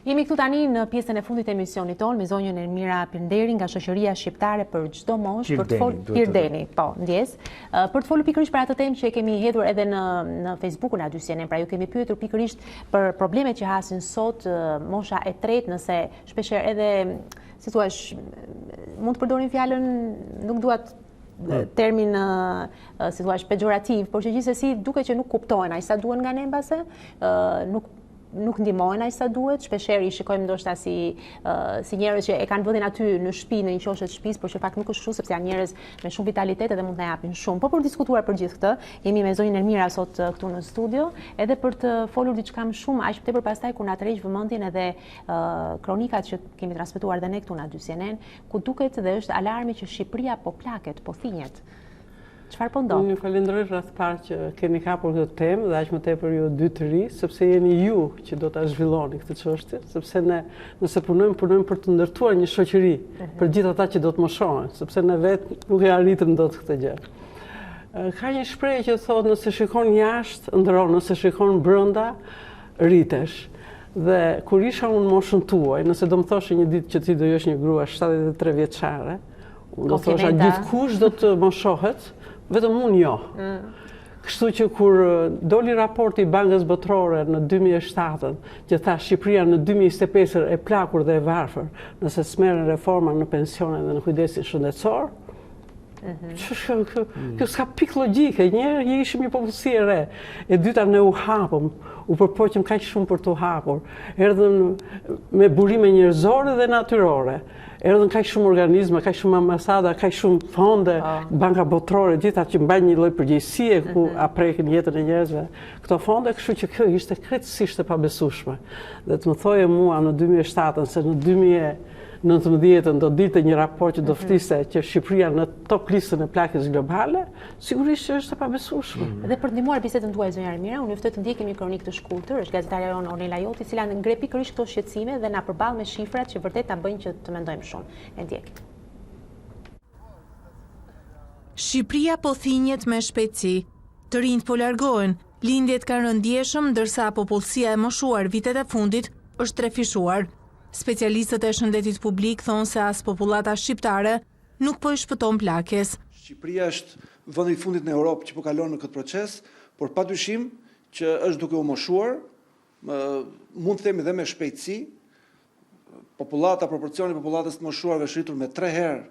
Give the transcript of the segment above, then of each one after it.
Jemi këtu tani në pjesën e fundit të emisionit tonë me zonjën Ermira Pirdeni nga Shoqëria Shqiptare për çdo moshë, për të folur Pirdeni, po, ndjes. Për të folur pikërisht për atë temë që e kemi hedhur edhe në Facebookun aty si pra ju kemi pyetur pikërisht për problemet që hasin sot mosha e tretë, nëse shpeshherë edhe, si thua, mund të përdorim fjalën, nuk duat termin si thua pejorativ, por që gjithsesi duket që nuk kuptojnë aq sa duhen nga ne mbase, nuk ndihmojnë aq sa duhet, shpeshherë i shikojmë ndoshta si njerëz që e kanë vëndin aty në shtëpi, në një qoshe të shtëpisë, por që fakt nuk është kështu sepse janë njerëz me shumë vitalitet edhe mund të na japin shumë. Po për diskutuar për gjithë këtë, jemi me zonjën Ermira sot këtu në studio, edhe për të folur diçka më shumë, aq tepër pastaj kur na tërheq vëmendjen edhe kronikat që kemi transmetuar edhe ne këtu në CNN, ku duket dhe është alarmi që Shqipëria po plaket, po thinjet. Çfarë po ndodh? Unë falenderoj rreth parë që keni kapur këtë temë dhe aq më tepër ju dy të ri, sepse jeni ju që do ta zhvilloni këtë çështje, sepse ne nëse punojmë për të ndërtuar një shoqëri për gjithë ata që do të moshohen, sepse ne vetë nuk e arritëm dot këtë gjë. Ka një shprehje që thotë nëse shikon jashtë ndron, nëse shikon brenda rritesh. Dhe kur isha unë moshën tuaj, nëse do më thoshe një ditë që ti do jesh një grua 73 vjeçare, unë do thosha gjithkush do të moshohet, vetëm unë jo. Kështu që kur doli raporti i Bankës Botërore në 2007, që tha Shqipëria në 2025 e plakur dhe e varfër, nëse s'merren reforma në pensione dhe në kujdesin shëndetësor, kjo s'ka pikë logjike. Një ishim një popullsi e re, e dyta ne u hapëm, u përpoqëm kaq shumë për të hapur, erdhën me burime njerëzore dhe natyrore. Erdhën kaq shumë organizma, kaq shumë ambasada, kaq shumë fonde, Banka Botërore, gjitha që mbajnë një lloj përgjegjësie ku aprekin jetën e njerëzve. Këto fonde, kështu që kjo ishte krejtësisht e pabesueshme. Dhe të më thoje mua në 2007 se në 2019 do dilte një raport që do ftiste që Shqipëria në top listën e plakjes globale, sigurisht që është e pabesueshme. Dhe për të ndihmuar bisedën tuaj zonja Ermira, unë ju ftoj të ndjekim një kronikë të shkurtër, është gazetarja jonë Ornela Joti, e cila ngre pikërisht këto shqetësime dhe na përball me shifrat që vërtet na bëjnë që të mendojmë shumë. E ndjekim. Shqipëria po thinjet me shpejtësi. Të rinjtë po largohen, lindjet kanë rënë ndjeshëm, ndërsa popullsia e moshuar vitet e fundit është trefishuar. Specialistët e shëndetit publik thonë se as popullata shqiptare nuk po i shpëton plakjes. Shqipëria është vendi i fundit në Europë që po kalon në këtë proces, por padyshim që është duke u moshuar, mund të themi dhe me shpejtësi. Proporcioni i popullatës të moshuarve është rritur me 3 herë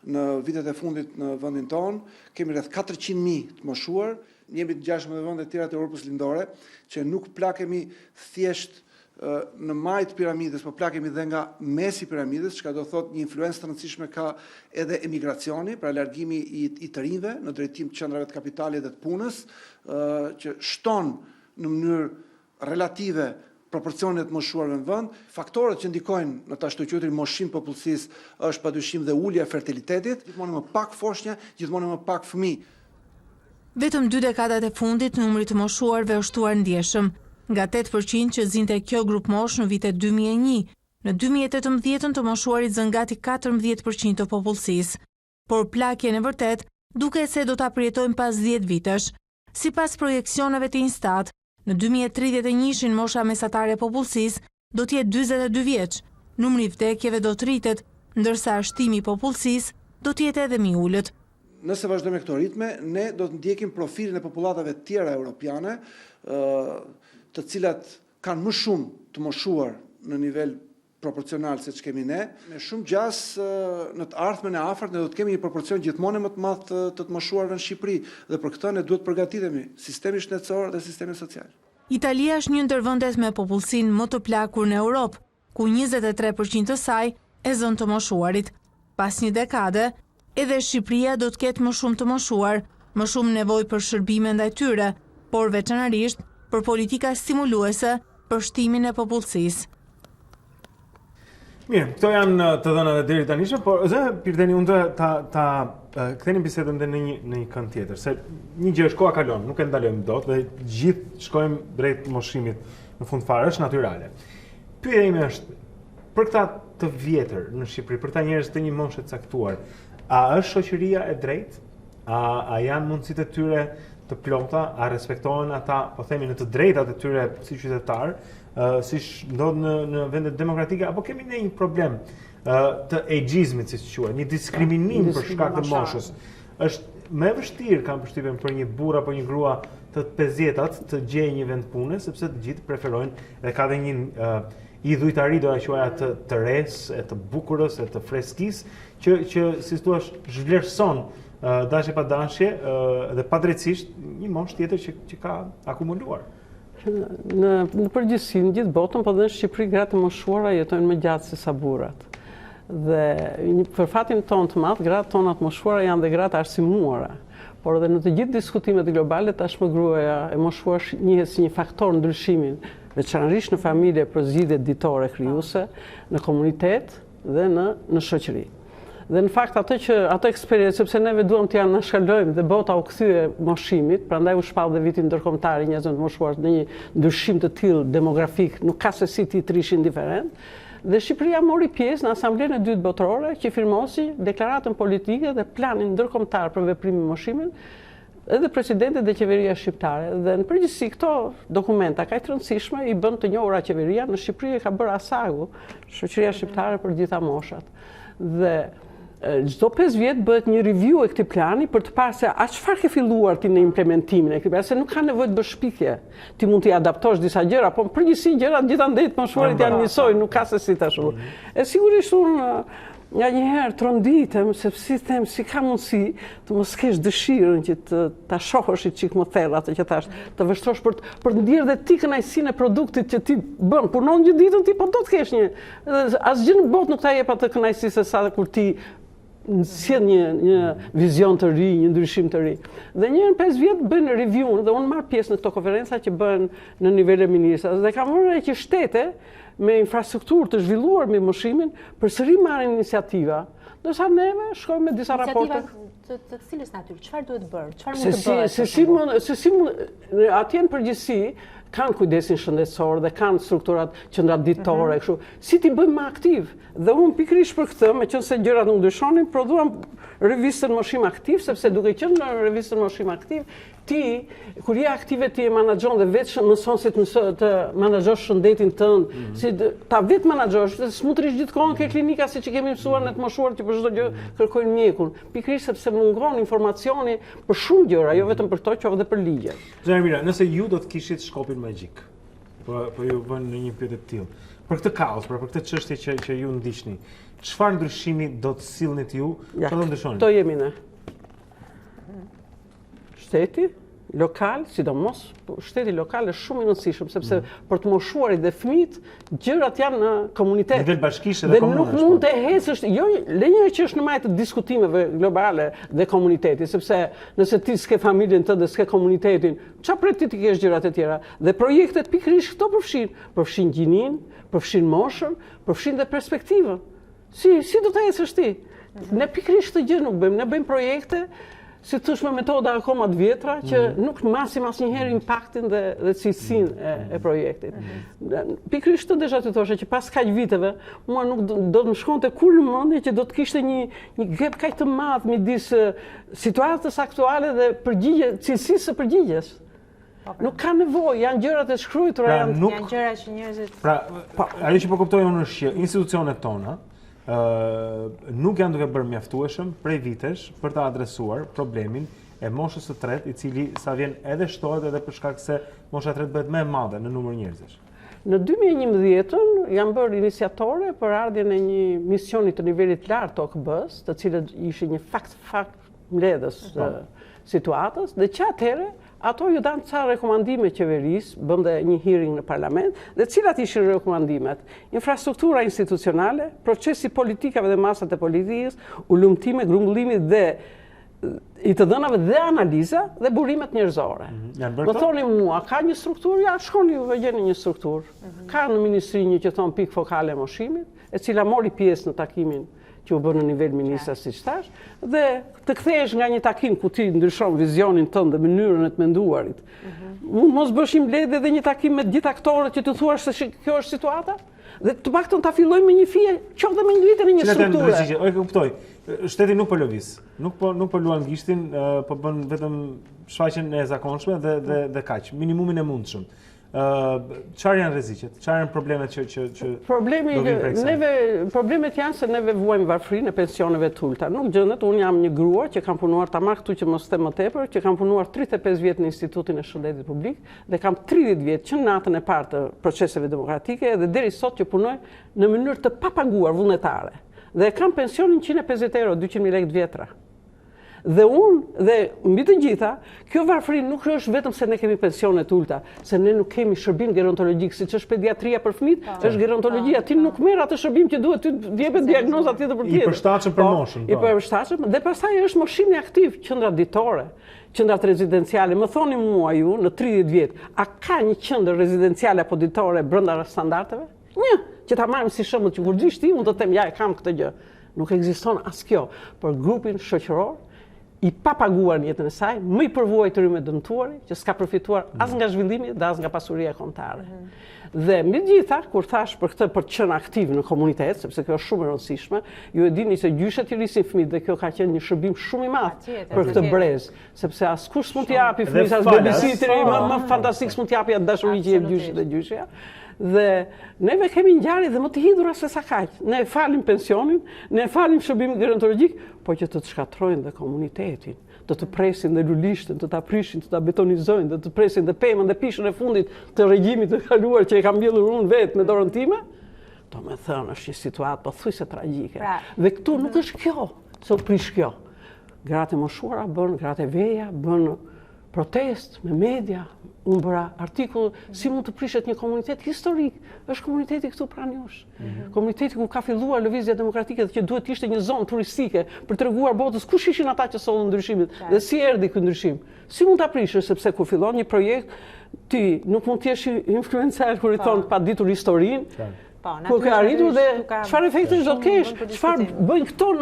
në vitet e fundit në vendin tonë. Kemi rreth 400.000 të moshuar. Jemi të ngjashëm me vendet tjera të Europës lindore, që nuk plakemi thjesht në majt piramides, po plakemi dhe nga mesi piramides, që ka do thot një influencë të rëndësishme ka edhe emigracioni, pra largimi i të rinjve në drejtim të qendrave të kapitalit dhe të punës, që shton në mënyrë relative proporcionet moshuarve në vend. Faktorët që ndikojnë në ta shtoqëtuar moshim popullsisë është padyshim dhe ulja e fertilitetit, gjithmonë më pak foshnjë, gjithmonë më pak fëmijë. Vetëm 2 dekadat e fundit numri të moshuarve është shtuar ndjeshëm, nga 8% që zinte kjo grupmoshë në vitet 2001, në 2018 të moshuarit zën gati 14% të popullsisë. Por plakjen e vërtet duket se do ta përjetojmë pas 10 vitesh. Sipas projeksioneve të Instat, në 2031 mosha mesatare e popullsisë do të jetë 42 vjeç, numri i vdekjeve do të rritet, ndërsa shtimi i popullsisë do të jetë edhe më i ulët. Nëse vazhdojmë me këto ritme, ne do të ndjekim profilin e popullatave të tjera europiane, të cilat kanë më shumë të moshuar në nivel proporcional se që kemi ne. Me shumë gjas në të ardhmen e afërt ne do të kemi një proporcion gjithmonë më të madh të moshuarve në Shqipëri dhe për këtë ne duhet përgatitemi, sistemi shëndetësor dhe sistemi social. Italia është një ndër vendet me popullsinë më të plakur në Europë, ku 23% të saj e zën të moshuarit. Pas një dekade, edhe Shqipëria do të ketë më shumë të moshuar, më shumë nevojë për shërbime ndaj tyre, por veçanërisht për politika stimuluese për shtimin e popullsisë. Mirë, këto janë të dhënat e deri tani, por zonja Pirdeni, unë do ta ktheni bisedën edhe në një kënd tjetër, se një gjë është koha kalon, nuk e ndalojmë dot dhe gjithë shkojmë drejt moshimit në fund fare, është natyrale. Pyetja ime është, për këta të vjetër në Shqipëri, për këta njerëz të një moshe të caktuar, a është shoqëria e drejtë? A janë mundësitë e tyre të plota, a respektohen ata, po themi në të drejtat e tyre si qytetar, si ndodh në vendet demokratike, apo kemi ne një problem të ageizmit, si quhet, një diskriminim për shkak të moshës? Është më e vështirë, kam përshtypjen, për një burr apo një grua të 50-at të gjejë një vend pune, sepse të gjithë preferojnë dhe ka dhe një idhujtari, do ta quaja të res, e të bukurës, e të freskisë, që si thua zhvlerëson dashje pa dashje dhe padrejtisht një moshë tjetër që ka akumuluar. Në përgjithësi, në gjithë botën, po dhe në Shqipëri, gratë e moshuara jetojnë më gjatë se sa burrat. Dhe për fatin tonë të madh, gratë tonat moshuara janë dhe gratë arsimuara. Por edhe në të gjithë diskutimet globale, tashmë gruaja e moshuar njihet si një faktor ndryshimin, veçanërisht në familje për zgjidhjet ditore krijuese, në komunitet dhe në shoqëri. Dhe në fakt ato eksperiencë, sepse neve duam t'ja nashkalojmë dhe bota u kthye moshimit, prandaj u shpall dhe vitin ndërkombëtar i njerëzve të moshuar në një ndryshim të tillë demografik, nuk ka se si ti të rish indiferent. Dhe Shqipëria mori pjesë në Asamblenë e dytë botërore që firmosi deklaratën politike dhe planin ndërkombëtar për veprimin e moshimit, edhe presidenti dhe qeveria shqiptare. Dhe në përgjithësi këto dokumenta kaq të rëndësishme i bën të njohura qeveria. Në Shqipëri ka bërë asagu Shoqëria Shqiptare për gjitha moshat. Dhe çdo 5 vjet bëhet një review e këtij plani për të parë se a çfarë ke filluar ti në implementimin e këtij plani, se nuk ka nevojë të bësh shpikje. Ti mund t'i adaptosh disa gjëra, po në përgjithësi gjërat gjithandej të moshuarit janë njësoj, nuk ka se si tash. E sigurisht unë nga njëherë tronditem, sepse si ka mundësi të mos kesh dëshirën që ta shohësh i çik më thellë atë që thash, të vështrosh për të ndjerë dhe ti kënaqësinë e produktit që ti bën, punon gjithë ditën ti, po do të kesh asgjë në botë nuk ta jep atë kënaqësi se sa kur ti sjell një vizion të ri, një ndryshim të ri. Dhe një 5 vjet bëjnë review dhe unë marr pjesë në këto konferenca që bëhen në nivel e ministrave dhe kam vënë që shtete me infrastrukturë të zhvilluar me moshimin përsëri marrin iniciativa. Ndërsa neve shkojmë me disa raporte. Të cilës natyrë, çfarë duhet bërë? Çfarë mund të bëhet? Se si atje në përgjithësi kanë kujdesin shëndetësor dhe kanë strukturat qendra ditore, kështu. Si ti bëjmë më aktiv? Dhe unë pikërisht për këtë, meqense gjërat nuk ndryshonin, prodhuam revistën Moshim Aktiv, sepse duke qenë në revistën Moshim Aktiv, ti, kur je aktive ti e menaxhon dhe vetë mëson si të menaxhosh shëndetin tënd, si ta vetë menaxhosh, s'mund të rish gjithkohon ke klinika siç e kemi mësuar në të moshuar që për çdo gjë kërkojnë mjekun. Pikërisht sepse mungon informacioni për shumë gjëra, jo vetëm për këto, që edhe për ligje. Zonë Ermira, nëse ju do të kishit shkopin magjik, po ju vën në një pyetje të tillë, për këtë kaos, për këtë çështje që ju ndiqni, çfarë ndryshimi do të sillnit ju, çfarë do ndryshoni? Kto jemi ne. Shteti lokal, sidomos, shteti lokal është shumë i rëndësishëm, sepse për të moshuarit dhe fëmijët, gjërat janë në komunitet. Nivel bashkishe dhe komunë. Dhe nuk mund të ecësh, jo, lenjëherë që është në majë të diskutimeve globale dhe komuniteti, sepse nëse ti s'ke familjen tënde, s'ke komunitetin, çfarë pret ti kesh gjërat e tjera? Dhe projektet pikërisht këto përfshin gjinin, përfshin moshën, përfshin dhe perspektivën. Si do të ecësh ti? Ne pikërisht këtë gjë nuk bëjmë, ne bëjmë projekte si thosh me metoda akoma të vjetra që nuk masim asnjëherë impaktin dhe cilësinë e projektit. Pikërisht të desha të thoshe që pas kaq viteve, mua nuk do të më shkonte kur në mendje që do të kishte një gap kaq të madh midis situatës aktuale dhe cilësisë së përgjigjes. Nuk ka nevojë, janë gjërat e shkruara, janë gjëra që njerëzit. Pra, ajo që po kuptoj unë është që institucionet tona nuk janë duke bërë mjaftueshëm prej vitesh për të adresuar problemin e moshës së tretë, i cili sa vjen edhe shtohet edhe për shkak se mosha e tretë bëhet më e madhe në numër njerëzish. Në 2011 janë bërë iniciatore për ardhjen e një misioni të nivelit lartë të OKB-s, të cilët ishin një fakt mbledhës situatës, dhe që atëherë ato ju danë ca rekomandime qeverisë, bëm dhe një hearing në parlament, dhe cilat ishin rekomandimet? Infrastruktura institucionale, procesi politikave dhe masat e politikës, ulëmtime, grumbullimit dhe i të dhënave dhe analiza dhe burimet njerëzore. Më thoni mua, ka një strukturë? Ja, shkoni ju gjeni një strukturë. Ka në ministri një që thonë pikë fokale e moshimit, e cila mori pjesë në takimin që u bën në nivel ministra siç thash, dhe të kthehesh nga një takim ku ti ndryshon vizionin tënd dhe mënyrën e të menduarit. Mund mos bësh mbledhje dhe një takim me të gjithë aktorët që të thuash se kjo është situata? Dhe të paktën ta fillojmë me një fije, qoftë me ngritjen e një strukture. E kuptoj. Shteti nuk po lëviz, nuk po luan gishtin, po bën vetëm shfaqjen e zakonshme dhe kaq, minimumin e mundshëm. Çfarë janë rreziqet? Çfarë janë problemet që Problemet janë se neve vuajmë varfrinë e pensioneve të ulta. Nuk gjendet, unë jam një grua që kam punuar tamam këtu që mos them më tepër, që kam punuar 35 vjet në Institutin e Shëndetit Publik dhe kam 30 vjet që në natën e parë të proceseve demokratike dhe deri sot që punoj në mënyrë të papaguar vullnetare. Dhe kam pensionin 150 euro, 200.000 lekë vjetra. Dhe unë, dhe mbi të gjitha, kjo varfëri nuk është vetëm se ne kemi pensionet ulta, se ne nuk kemi shërbim gerontologjik, siç është pediatria për fëmijët, është gerontologjia, ti nuk merr atë shërbim që duhet, ty të jepet diagnoza tjetër për tjetër. I përshtatshëm për moshën. I përshtatshëm dhe pastaj është moshimi aktiv, qendra ditore, qendrat rezidenciale. Më thoni mua ju në 30 vjet, a ka një qendër rezidenciale apo ditore brenda standardeve? Një, që ta marrim si shembull që kur gjish ti, unë të them ja e kam këtë gjë. Nuk ekziston as kjo për grupin shoqëror i papaguar në jetën e saj, më i përvojtëri me dëmtuari, që s'ka përfituar as nga zhvillimi dhe as nga pasuria kombëtare. Dhe mbi gjitha, kur thash për këtë për të qenë aktiv në komunitet, sepse kjo është shumë e rëndësishme, ju e dini se gjyshet i rrisin fëmijët dhe kjo ka qenë një shërbim shumë i madh për këtë brez, sepse askush s'mund t'i japi fëmijës as babysitteri më fantastik s'mund t'i japi atë dashuri që jep gjyshi dhe gjyshja. Dhe neve kemi ngjarje dhe më të hidhura se sa kaq. Ne falim pensionin, ne falim shërbimin gerontologjik, po që të shkatrojnë dhe komunitetin, të presin dhe lulishten, të ta prishin, të ta betonizojnë, të presin dhe pemën dhe pishën e fundit të regjimit të kaluar që e kam mbjellur unë vetë me dorën time, do me thënë është një situatë pothuajse tragjike. Dhe këtu nuk është kjo, se u prish kjo. Gratë e moshuara bën, gratë e veja bën protest me media, unë bëra artikull si mund të prishet një komunitet historik. Është komuniteti këtu pranë jush. Komuniteti ku ka filluar lëvizja demokratike dhe që duhet ishte një zonë turistike për treguar botës kush ishin ata që sollën ndryshimin dhe si erdhi ky ndryshim. Si mund ta prishësh sepse kur fillon një projekt ti nuk mund të jesh influencer kur i thon pa ditur historinë. Ku ka arritur dhe çfarë efekti do të kesh? Çfarë bëjnë këto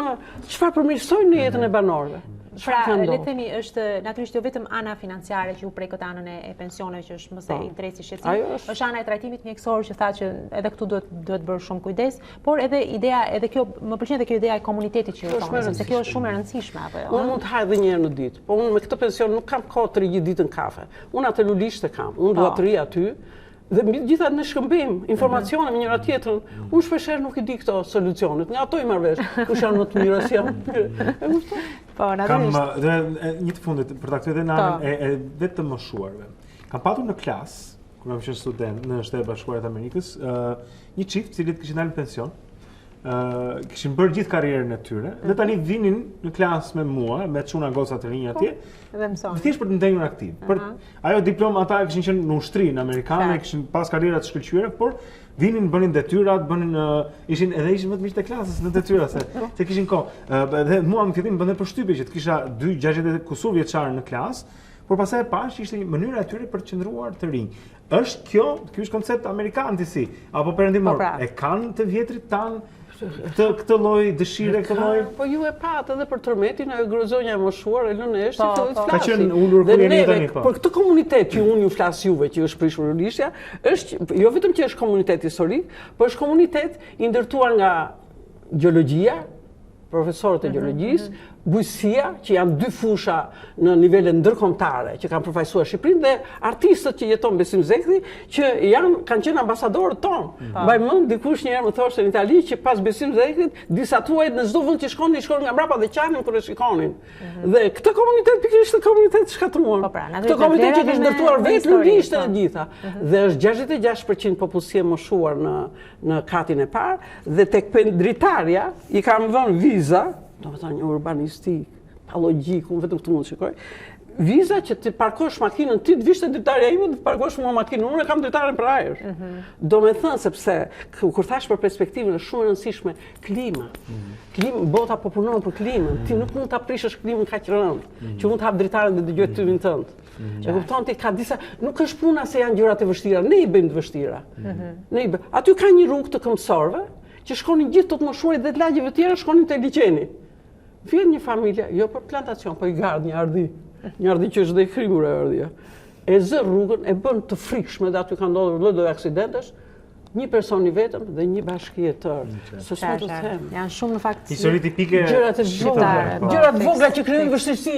çfarë përmirësojnë në jetën e banorëve? Pra, le të themi, është natyrisht jo vetëm ana financiare që u prek këtë anën e pensioneve që është më së interesi shqetësim, është ana e trajtimit mjekësor që tha që edhe këtu duhet bërë shumë kujdes, por edhe ideja, edhe kjo më pëlqen edhe kjo ideja e komunitetit që ju thonë, sepse kjo është shumë e rëndësishme apo jo. Unë mund të haj edhe një herë në ditë, po unë me këtë pension nuk kam kohë të rigjit ditën kafe. Unë atë lulishte kam, unë dua të ri aty. Dhe gjitha në shkëmbim, informacione me njëra tjetrën, unë shpeshherë nuk i di këto solucionet, nga ato i marr vesh, kush janë më të mirë si janë. Kam një të fundit për ta kthyer në anën e vetëm moshuarve. Kam patur në klasë, kur jam qenë student në Shtetet Bashkuara të Amerikës, një çift i cili kishin dalë në pension. Kishin bërë gjithë karrierën e tyre dhe tani vinin në klasë me mua, me çuna goca të rinj atje. Dhe mëson. Thjesht për të ndenjur aktiv. Për ajo diplomë ata kishin qenë në ushtrinë amerikane, kishin pas karriera të shkëlqyera, por vinin bënin detyrat, ishin vetëm miq të klasës në detyra se kishin kohë. Dhe mua në fillim bënte përshtypje që të kisha 2-60 kusur vjeçar në klasë, por pastaj e pash ishte një mënyrë e tyre për të qëndruar të rinj. Ky është koncept amerikan ti si apo perëndimor. E kanë të vjetrit tan këtë lloj dëshire, këtë lloj. Po ju e patë edhe për tërmetin, ajo grozonja e moshuar e lënë është i filloi të flasë. Ka qenë ulur kur jeni tani po. Për këtë komunitet që unë ju flas juve që është prishur lulishja, është jo vetëm që është komunitet historik, por është komunitet i ndërtuar nga gjeologjia, profesorët e gjeologjisë, bujqësia, që janë 2 fusha në nivele ndërkombëtare që kanë përfaqësuar Shqipërinë dhe artistët që jeton Besim Zekthi që kanë qenë ambasadorët tonë. Mbaj mend dikush një herë më thoshte në Itali që pas Besim Zekthit disa tuaj në çdo vend që shkonin nga mbrapa dhe qanin kur e shikonin. Dhe këtë komunitet pikërisht është komunitet shkatruar. Këtë komunitet që kishte ndërtuar vetë lulishte të gjitha. Dhe është 66% popullsia moshuar në katin e parë dhe tek dritarja i kanë vënë viza, do të thonë një urbanistik, pa logjik, unë vetëm këtu mund të shikoj. Viza që të parkosh makinën ti të vishte dritarja ime, të parkosh mua makinën, unë e kam dritaren për ajër. Do me thënë sepse kur thash për perspektivën është shumë e rëndësishme klima. Bota po punon për klimën. Ti nuk mund ta prishësh klimën kaq rënd, që mund të hap dritaren dhe dëgjoj tymin tënd. E kupton ti ka disa, nuk është puna se janë gjërat e vështira, ne i bëjmë të vështira. Aty ka një rrugë të këmbësorëve që shkonin gjithë të moshuarit dhe të lagjeve tjera shkonin te liçeni. Vjen një familje, jo për plantacion, po i gardh një ardhi që është dhe i krimur e ardhia. E zë rrugën, e bën të frikshme dhe aty ka ndodhur lloj aksidentesh, një person i vetëm dhe një bashkëjetër. Se çfarë të them? Janë shumë në fakt histori tipike gjërat e vogla që krijojnë vështirësi.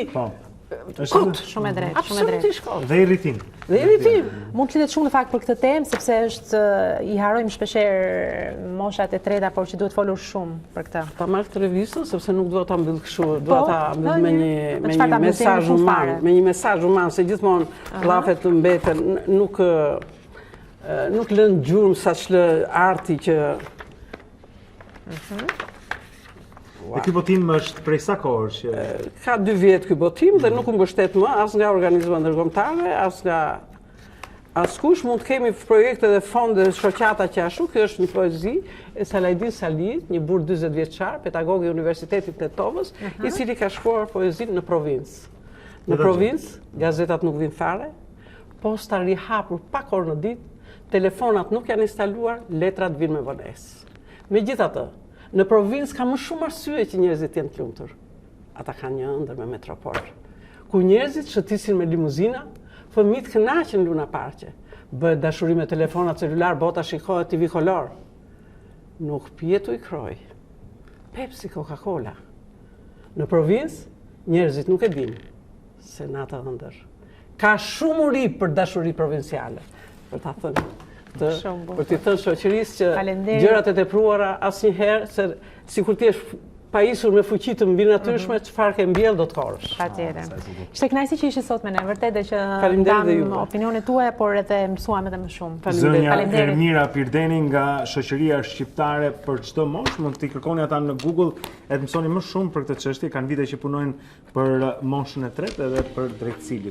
Shumë e drejtë, shumë e drejtë. Dhe i rritim. Mund të flitet shumë në fakt për këtë temë, sepse është i harojmë shpeshherë moshat e treta, por që duhet folur shumë për këtë. Ta marr këtë revistën sepse nuk do ta mbyll kështu, do ta mbyll me një mesazh human, se gjithmonë llafet të mbeten, nuk lën gjurmë sa ç'lë arti që Dhe ky botim është prej sa kohësh që ka 2 vjet ky botim dhe nuk u mbështet më as nga organizma ndërkombëtare, as nga askush. Mund të kemi projekte dhe fonde shoqata që ashtu. Kjo është një poezi e Salajdin Salit, një burr 40 vjeçar, pedagog i Universitetit të Tetovës, i cili ka shkruar poezinë në provincë. Në provincë, gazetat nuk vijnë fare, posta rihapur pa orë në ditë, telefonat nuk janë instaluar, letrat vijnë me vonesë. Megjithatë, në provincë ka më shumë arsye që njerëzit janë të lumtur. Ata kanë një ëndër me metropol. Ku njerëzit shëtisin me limuzina, fëmijët kënaqen luna parqe. Bëhet dashuri me telefona celular, bota shikohet TV kolor. Nuk pjetu i kroj. Pepsi, Coca-Cola. Në provincë, njerëzit nuk e dinë se në atë ëndër ka shumë uri për dashuri provinciale. Për ta thënë. Për t'i thënë shoqërisë që gjërat e tepruara asnjëherë, se sikur ti je pajisur me fuqi të mbi natyrshme, çfarë ke mbjell do të korrësh. Patjetër. Ishte kënaqësi që ishe sot me ne, vërtet dhe që ndam opinionet tuaja, por edhe mësuam edhe më shumë. Zonja Ermira Pirdeni nga Shoqëria Shqiptare për çdo moshë, mund t'i kërkoni ata në Google e të mësoni më shumë për këtë çështje, kanë vite që punojnë për moshën e tretë edhe për drejtësi.